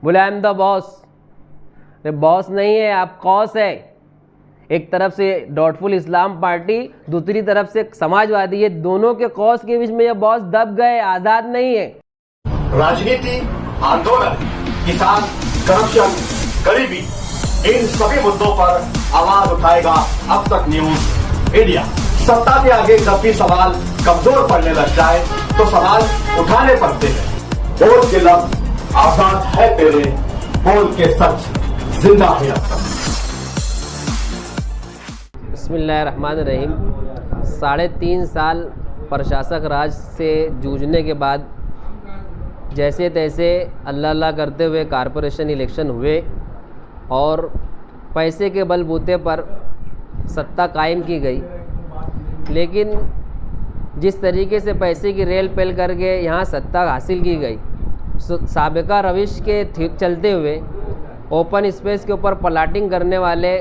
बोले I am the boss. Boss नहीं है, आप कॉस है। एक तरफ से डॉटफुल इस्लाम पार्टी, दूसरी तरफ से समाजवादी, ये दोनों के कॉस के बीच में ये बॉस दब गए, आजाद नहीं है। राजनीति, आंदोलन, किसान, करप्शन, गरीबी, इन सभी मुद्दों पर आवाज उठाएगा अब तक न्यूज इंडिया। सत्ता के आगे जब भी सवाल कमजोर पड़ने लग जाए तो सवाल उठाने पड़ते हैं। बोल के लफ्ज आजाद है तेरे, बोल के सच जिंदा है अब तक। बिस्मिल्लाहिर्रहमानिर्रहीम। 3.5 साल प्रशासक राज से जूझने के बाद जैसे तैसे अल्लाह अल्लाह करते हुए कारपोरेशन इलेक्शन हुए और पैसे के बलबूते पर सत्ता कायम की गई। लेकिन जिस तरीके से पैसे की रेल पेल करके यहाँ सत्ता हासिल की गई, साबिका रविश के चलते हुए ओपन स्पेस के ऊपर प्लाटिंग करने वाले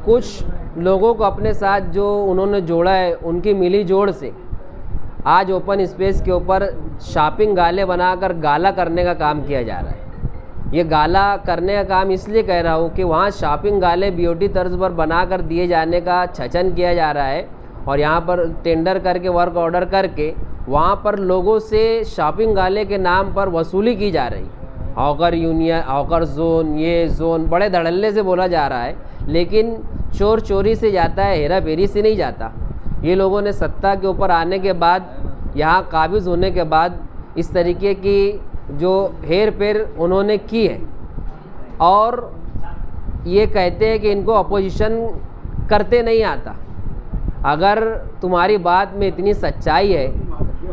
कुछ लोगों को अपने साथ जो उन्होंने जोड़ा है, उनकी मिली जोड़ से आज ओपन स्पेस के ऊपर शॉपिंग गाले बनाकर गाला करने का काम किया जा रहा है। ये गाला करने का काम इसलिए कह रहा हूँ कि वहाँ शॉपिंग गाले बीओटी तर्ज पर बनाकर दिए जाने का छचन किया जा रहा है और यहाँ पर टेंडर करके वर्क ऑर्डर करके वहाँ पर लोगों से शॉपिंग गाले के नाम पर वसूली की जा रही। हॉकर यूनियन, हॉकर जोन, ये जोन बड़े धड़ल्ले से बोला जा रहा है, लेकिन चोर चोरी से जाता है, हेरा फेरी से नहीं जाता। ये लोगों ने सत्ता के ऊपर आने के बाद, यहाँ काबिज होने के बाद इस तरीके की जो हेर फेर उन्होंने की है और ये कहते हैं कि इनको अपोजिशन करते नहीं आता। अगर तुम्हारी बात में इतनी सच्चाई है,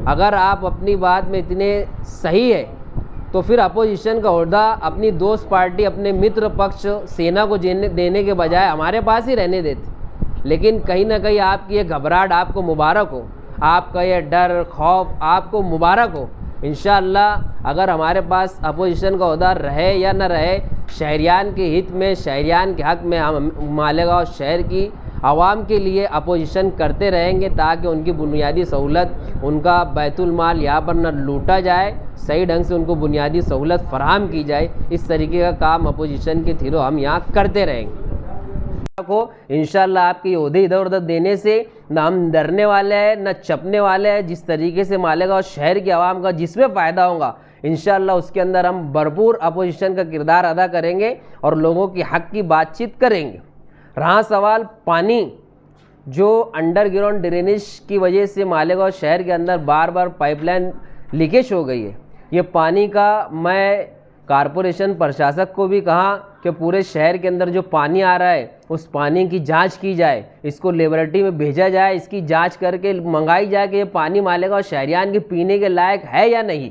अगर आप अपनी बात में इतने सही है, तो फिर अपोजिशन का ओहदा अपनी दोस्त पार्टी, अपने मित्र पक्ष सेना को देने के बजाय हमारे पास ही रहने देते। लेकिन कहीं ना कहीं आपकी ये घबराहट आपको मुबारक हो, आपका ये डर खौफ आपको मुबारक हो। इंशाअल्लाह अगर हमारे पास अपोजिशन का ओहदा रहे या न रहे, शहरियान के हित में, शहरियान के हक़ में हम मालेगांव शहर की आवाम के लिए अपोजिशन करते रहेंगे ताकि उनकी बुनियादी सहूलत, उनका बैतुल माल यहाँ पर न लूटा जाए, सही ढंग से उनको बुनियादी सहूलत फराहम की जाए। इस तरीके का काम अपोजिशन के थ्रू हम यहाँ करते रहेंगे। को इंशाअल्लाह आपके ओहदे इधर उधर देने से न हम डरने वाले हैं न चपने वाले हैं। जिस तरीके से मालेगांव शहर की आवाम का जिसमें फ़ायदा होगा इंशाअल्लाह उसके अंदर हम भरपूर अपोजिशन का किरदार अदा करेंगे और लोगों की हक़ की बातचीत करेंगे। रहा सवाल पानी, जो अंडरग्राउंड ड्रेनेज की वजह से मालेगांव शहर के अंदर बार बार पाइपलाइन लीकेज हो गई है, ये पानी का मैं कारपोरेशन प्रशासक को भी कहा कि पूरे शहर के अंदर जो पानी आ रहा है उस पानी की जांच की जाए, इसको लेबोरेटरी में भेजा जाए, इसकी जांच करके मंगाई जाए कि ये पानी मालेगांव शहरियान के पीने के लायक है या नहीं।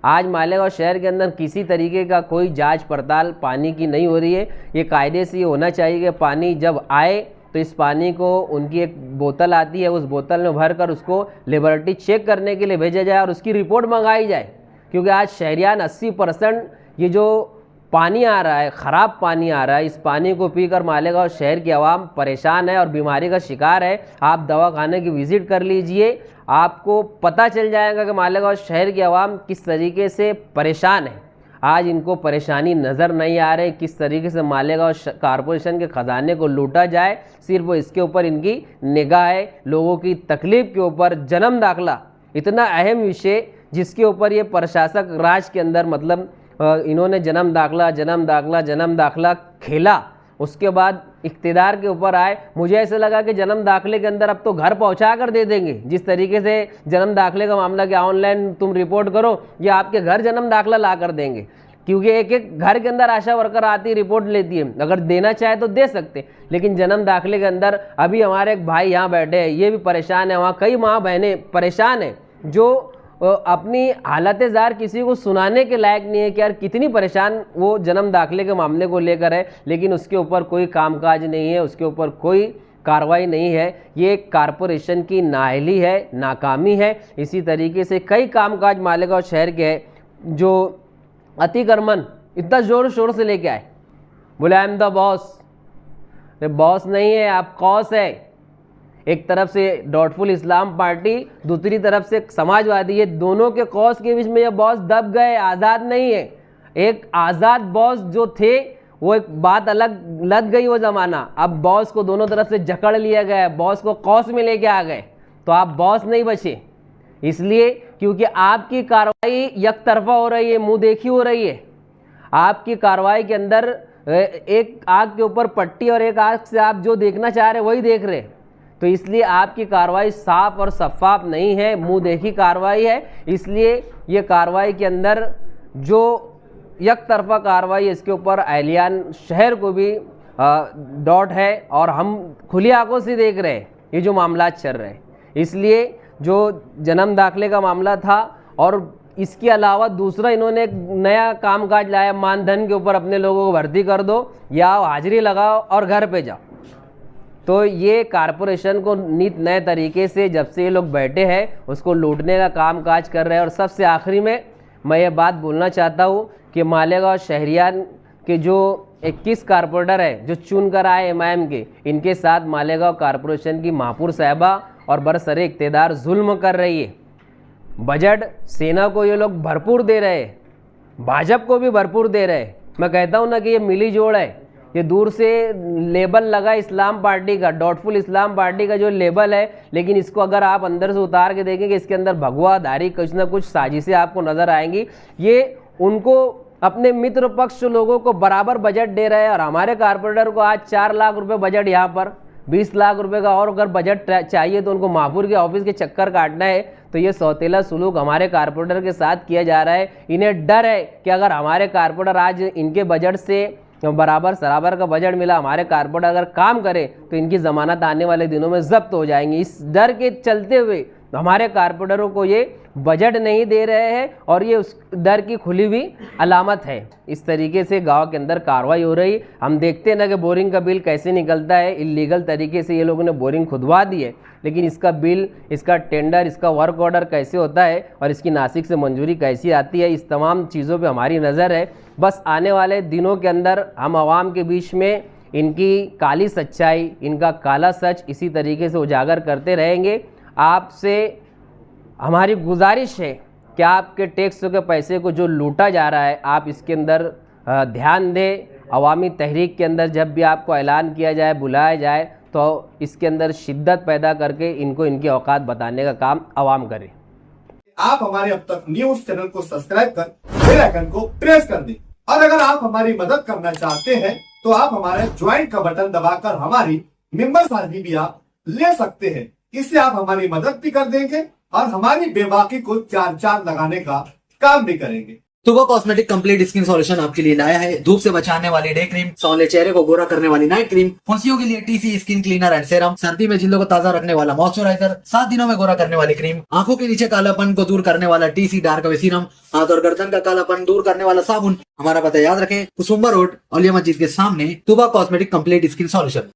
आज मालेगांव शहर के अंदर किसी तरीके का कोई जांच पड़ताल पानी की नहीं हो रही है। ये कायदे से ये होना चाहिए कि पानी जब आए तो इस पानी को, उनकी एक बोतल आती है, उस बोतल में भर कर उसको लेबोरेटरी चेक करने के लिए भेजा जाए और उसकी रिपोर्ट मंगाई जाए। क्योंकि आज शहरियान 80% ये जो पानी आ रहा है, ख़राब पानी आ रहा है, इस पानी को पीकर मालेगांव शहर की आवाम परेशान है और बीमारी का शिकार है। आप दवाखाने की विज़िट कर लीजिए, आपको पता चल जाएगा कि मालेगांव शहर की आवाम किस तरीके से परेशान है। आज इनको परेशानी नज़र नहीं आ रही, किस तरीके से मालेगांव कारपोरेशन के ख़जाने को लूटा जाए, सिर्फ इसके ऊपर इनकी निगाह है। लोगों की तकलीफ़ के ऊपर जन्म दाखिला, इतना अहम विषय जिसके ऊपर ये प्रशासक राज के अंदर मतलब इन्होंने जन्म दाखिला खेला, उसके बाद इख्तिदार के ऊपर आए। मुझे ऐसा लगा कि जन्म दाखिले के अंदर अब तो घर पहुंचा कर दे देंगे। जिस तरीके से जन्म दाखिले का मामला कि ऑनलाइन तुम रिपोर्ट करो, ये आपके घर जन्म दाखिला ला कर देंगे, क्योंकि एक एक घर के अंदर आशा वर्कर आती रिपोर्ट लेती है। अगर देना चाहे तो दे सकते, लेकिन जन्म दाखिले के अंदर अभी हमारे एक भाई यहाँ बैठे हैं, ये भी परेशान है, वहाँ कई माँ बहनें परेशान हैं जो अपनी हालत ज़ार किसी को सुनाने के लायक नहीं है कि यार कितनी परेशान वो जन्म दाखिले के मामले को लेकर है, लेकिन उसके ऊपर कोई कामकाज नहीं है, उसके ऊपर कोई कार्रवाई नहीं है। ये कारपोरेशन की नाअहली है, नाकामी है। इसी तरीके से कई कामकाज मालेगांव शहर के हैं जो अतिक्रमण इतना ज़ोर शोर से लेके आए। बोले I am the boss. Boss नहीं है, आप कॉस है। एक तरफ से डॉटफुल इस्लाम पार्टी, दूसरी तरफ से समाजवादी, ये दोनों के कॉस के बीच में ये बॉस दब गए, आज़ाद नहीं है। एक आज़ाद बॉस जो थे वो एक बात अलग लग गई वो ज़माना। अब बॉस को दोनों तरफ से जकड़ लिया गया, बॉस को कौस में लेके आ गए, तो आप बॉस नहीं बचे। इसलिए क्योंकि आपकी कार्रवाई एक तरफा हो रही है, मुंह देखी हो रही है। आपकी कार्रवाई के अंदर एक आग के ऊपर पट्टी और एक आग से आप जो देखना चाह रहे वही देख रहे, तो इसलिए आपकी कार्रवाई साफ और शफाफ नहीं है, मुंह देखी कार्रवाई है। इसलिए ये कार्रवाई के अंदर जो एक तरफा कार्रवाई, इसके ऊपर अहलियान शहर को भी डॉट है और हम खुली आंखों से देख रहे हैं ये जो मामला चल रहे हैं। इसलिए जो जन्म दाखिले का मामला था और इसके अलावा दूसरा इन्होंने एक नया कामकाज लाया, मानधन के ऊपर अपने लोगों को भर्ती कर दो या हाजिरी लगाओ और घर पे जाओ। तो ये कारपोरेशन को नित नए तरीके से जब से ये लोग बैठे हैं उसको लूटने का कामकाज कर रहे हैं। और सबसे आखिरी में मैं ये बात बोलना चाहता हूँ कि मालेगांव शहरियान के जो 21 कारपोरेटर है जो चुन कर आए एमआईएम के, इनके साथ मालेगांव कारपोरेशन की महापौर साहिबा और बरसरे इक़्तिदार जुल्म कर रही है। बजट सेना को ये लोग भरपूर दे रहे हैं, भाजपा को भी भरपूर दे रहे हैं। मैं कहता हूँ ना कि ये मिली जोड़ है। ये दूर से लेबल लगा इस्लाम पार्टी का, डॉटफुल इस्लाम पार्टी का जो लेबल है, लेकिन इसको अगर आप अंदर से उतार के देखेंगे इसके अंदर भगवाधारी कुछ ना कुछ साजिशें आपको नज़र आएंगी। ये उनको अपने मित्र पक्ष लोगों को बराबर बजट दे रहे हैं और हमारे कारपोरेटर को आज 4 लाख रुपए बजट, यहाँ पर 20 लाख रुपए का और अगर बजट चाहिए तो उनको महापौर के ऑफिस के चक्कर काटना है। तो ये सौतेला सुलूक हमारे कारपोरेटर के साथ किया जा रहा है। इन्हें डर है कि अगर हमारे कारपोरेटर आज इनके बजट से बराबर सराबर का बजट मिला, हमारे कारपोरेटर अगर काम करे तो इनकी जमानत आने वाले दिनों में जब्त हो जाएंगी। इस डर के चलते हुए हमारे कारपोरेटरों को ये बजट नहीं दे रहे हैं और ये उस डर की खुली हुई अलामत है। इस तरीके से गांव के अंदर कार्रवाई हो रही। हम देखते हैं ना कि बोरिंग का बिल कैसे निकलता है, इलीगल तरीके से ये लोगों ने बोरिंग खुदवा दी है, लेकिन इसका बिल, इसका टेंडर, इसका वर्क ऑर्डर कैसे होता है और इसकी नासिक से मंजूरी कैसी आती है, इस तमाम चीज़ों पे हमारी नज़र है। बस आने वाले दिनों के अंदर हम आवाम के बीच में इनकी काली सच्चाई, इनका काला सच इसी तरीके से उजागर करते रहेंगे। आपसे हमारी गुजारिश है कि आपके टैक्स के पैसे को जो लूटा जा रहा है आप इसके अंदर ध्यान दें। अवामी तहरीक के अंदर जब भी आपको ऐलान किया जाए, बुलाया जाए, तो इसके अंदर शिद्दत पैदा करके इनको इनकी औकात बताने का काम अवाम करे। आप हमारे अब तक न्यूज चैनल को सब्सक्राइब कर बेल आइकन को प्रेस कर दें और अगर आप हमारी मदद करना चाहते हैं तो आप हमारे ज्वाइन का बटन दबाकर हमारी मेंबर साझी भी आप ले सकते हैं। इससे आप हमारी मदद भी कर देंगे और हमारी बेबाकी को चार चांद लगाने का काम भी करेंगे। तुबा कॉस्मेटिक कंप्लीट स्किन सॉल्यूशन आपके लिए लाया है धूप से बचाने वाली डे क्रीम, सौंदर्य चेहरे को गोरा करने वाली नाइट क्रीम, फुंसियों के लिए TC skin cleaner and serum, सर्दी में जिल्दों को ताजा रखने वाला मॉइस्चराइजर, 7 दिनों में गोरा करने वाली क्रीम, आंखों के नीचे कालापन को दूर करने वाला टीसी डार्क वे सीरम, हाथ और गर्दन का कालापन दूर करने वाला साबुन। हमारा पता याद रखें, कुसुम्बा रोड, औलिया मस्जिद के सामने, तुबा कॉस्मेटिक कंप्लीट स्किन सॉल्यूशन।